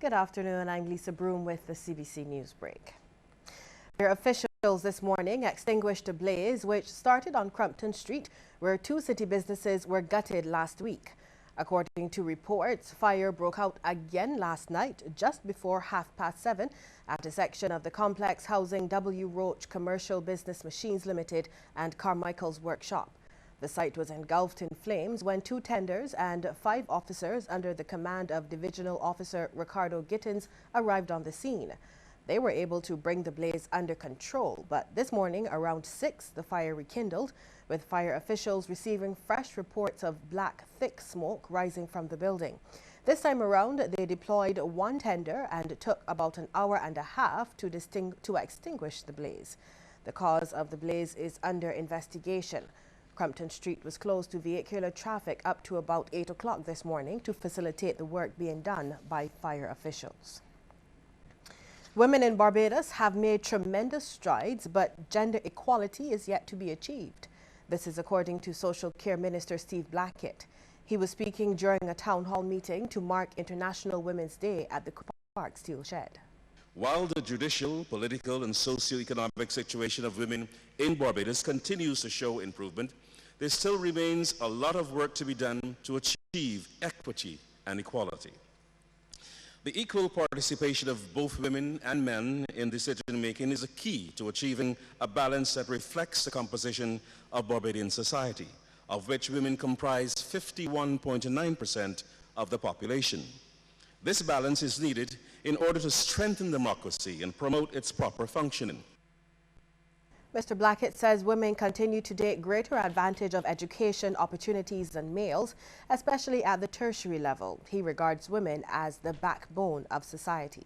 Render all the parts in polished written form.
Good afternoon. I'm Lisa Broom with the CBC News Break. Their officials this morning extinguished a blaze which started on Crumpton Street, where two city businesses were gutted last week. According to reports, fire broke out again last night just before 7:30 at a section of the complex housing W. Roach Commercial Business Machines Limited and Carmichael's workshop. The site was engulfed in flames when two tenders and 5 officers under the command of Divisional Officer Ricardo Gittins arrived on the scene. They were able to bring the blaze under control, but this morning around 6 the fire rekindled, with fire officials receiving fresh reports of black thick smoke rising from the building. This time around they deployed 1 tender and took about an hour and a half to extinguish the blaze. The cause of the blaze is under investigation. Crumpton Street was closed to vehicular traffic up to about 8 o'clock this morning to facilitate the work being done by fire officials. Women in Barbados have made tremendous strides, but gender equality is yet to be achieved. This is according to Social Care Minister Steve Blackett. He was speaking during a town hall meeting to mark International Women's Day at the Park Steel Shed. While the judicial, political and socio-economic situation of women in Barbados continues to show improvement, there still remains a lot of work to be done to achieve equity and equality. The equal participation of both women and men in decision-making is a key to achieving a balance that reflects the composition of Barbadian society, of which women comprise 51.9% of the population. This balance is needed in order to strengthen democracy and promote its proper functioning. Mr. Blackett says women continue to take greater advantage of education opportunities than males, especially at the tertiary level. He regards women as the backbone of society.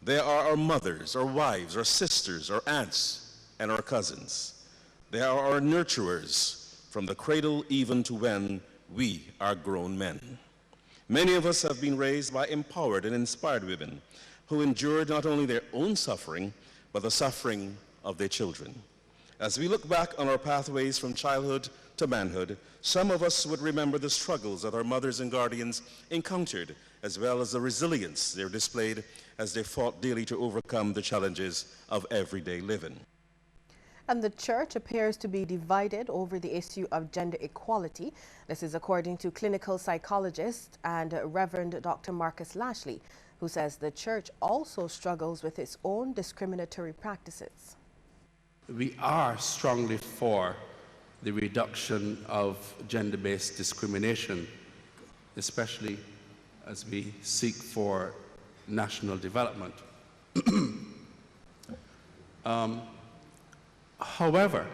They are our mothers, our wives, our sisters, our aunts, and our cousins. They are our nurturers from the cradle even to when we are grown men. Many of us have been raised by empowered and inspired women who endured not only their own suffering, but the suffering of their children. As we look back on our pathways from childhood to manhood, some of us would remember the struggles that our mothers and guardians encountered, as well as the resilience they displayed as they fought daily to overcome the challenges of everyday living. And the church appears to be divided over the issue of gender equality. This is according to clinical psychologist and Reverend Dr. Marcus Lashley, who says the church also struggles with its own discriminatory practices. We are strongly for the reduction of gender-based discrimination, especially as we seek for national development. However,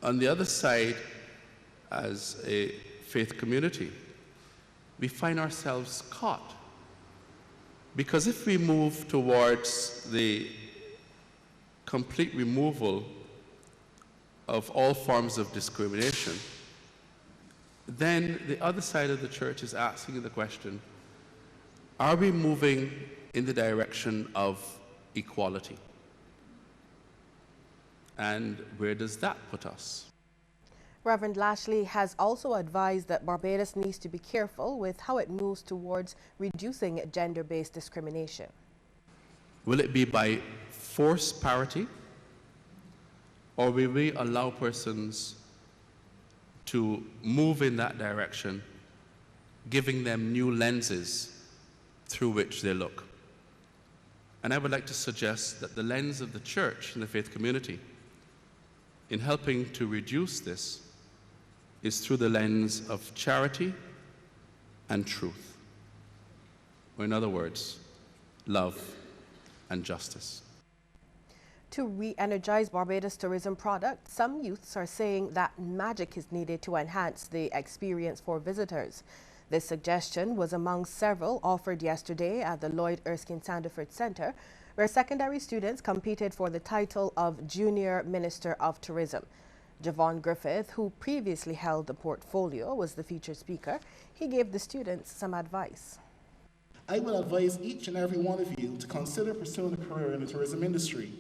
on the other side, as a faith community, we find ourselves caught. Because if we move towards the complete removal of all forms of discrimination, then the other side of the church is asking the question, are we moving in the direction of equality? And where does that put us? Reverend Lashley has also advised that Barbados needs to be careful with how it moves towards reducing gender-based discrimination. Will it be by force parity, or will we allow persons to move in that direction, giving them new lenses through which they look? And I would like to suggest that the lens of the church and the faith community in helping to reduce this is through the lens of charity and truth, or in other words, love and justice. To re-energize Barbados tourism product, some youths are saying that magic is needed to enhance the experience for visitors. This suggestion was among several offered yesterday at the Lloyd Erskine Sandiford Center, where secondary students competed for the title of Junior Minister of Tourism. Javon Griffith, who previously held the portfolio, was the featured speaker. He gave the students some advice. I will advise each and every one of you to consider pursuing a career in the tourism industry.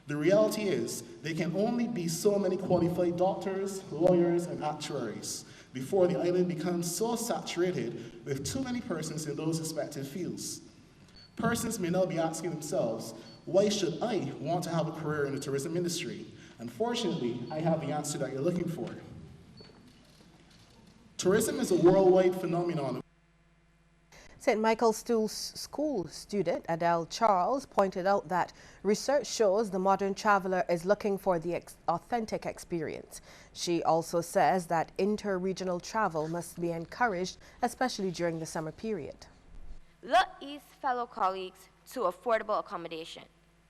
The reality is, there can only be so many qualified doctors, lawyers, and actuaries before the island becomes so saturated with too many persons in those respective fields. Persons may now be asking themselves, why should I want to have a career in the tourism industry? Unfortunately, I have the answer that you're looking for. Tourism is a worldwide phenomenon. St. Michael's School student Adele Charles pointed out that research shows the modern traveler is looking for the authentic experience. She also says that inter-regional travel must be encouraged, especially during the summer period. Look east, fellow colleagues, to affordable accommodation.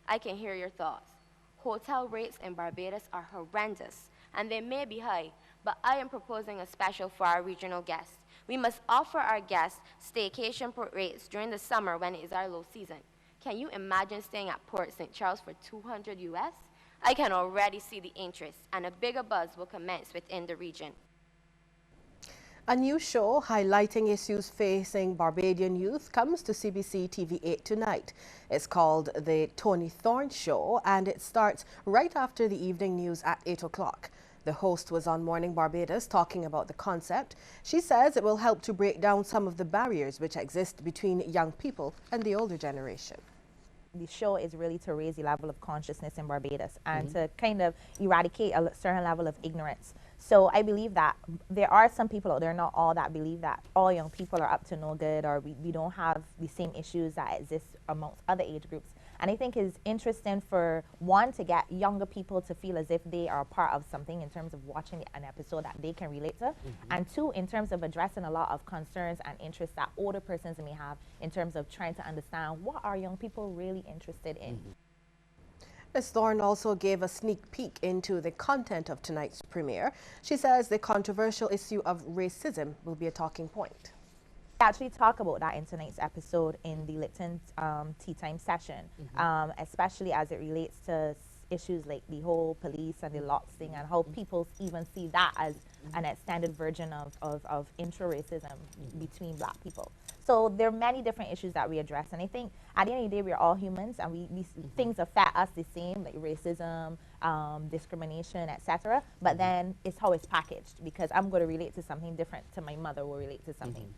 I can hear your thoughts. Hotel rates in Barbados are horrendous, and they may be high, but I am proposing a special for our regional guests. We must offer our guests staycation rates during the summer when it is our low season. Can you imagine staying at Port St. Charles for $200 US? I can already see the interest, and a bigger buzz will commence within the region. A new show highlighting issues facing Barbadian youth comes to CBC TV8 tonight. It's called The Tony Thorne Show, and it starts right after the evening news at 8 o'clock. The host was on Morning Barbados talking about the concept. She says it will help to break down some of the barriers which exist between young people and the older generation. The show is really to raise the level of consciousness in Barbados and to kind of eradicate a certain level of ignorance. So I believe that there are some people out there, not all, that believe that all young people are up to no good, or we don't have the same issues that exist amongst other age groups. And I think it's interesting for one, to get younger people to feel as if they are a part of something in terms of watching an episode that they can relate to. And two, in terms of addressing a lot of concerns and interests that older persons may have in terms of trying to understand what are young people really interested in. Ms. Thorne also gave a sneak peek into the content of tonight's premiere. She says the controversial issue of racism will be a talking point. We actually talk about that in tonight's episode in the Lipton Tea Time session, especially as it relates to issues like the whole police and the locks thing, and how people even see that as an extended version of intra-racism between black people. So there are many different issues that we address, and I think at the end of the day we're all humans, and these things affect us the same, like racism, discrimination, etc. But then it's how it's packaged, because I'm going to relate to something different to my mother will relate to something.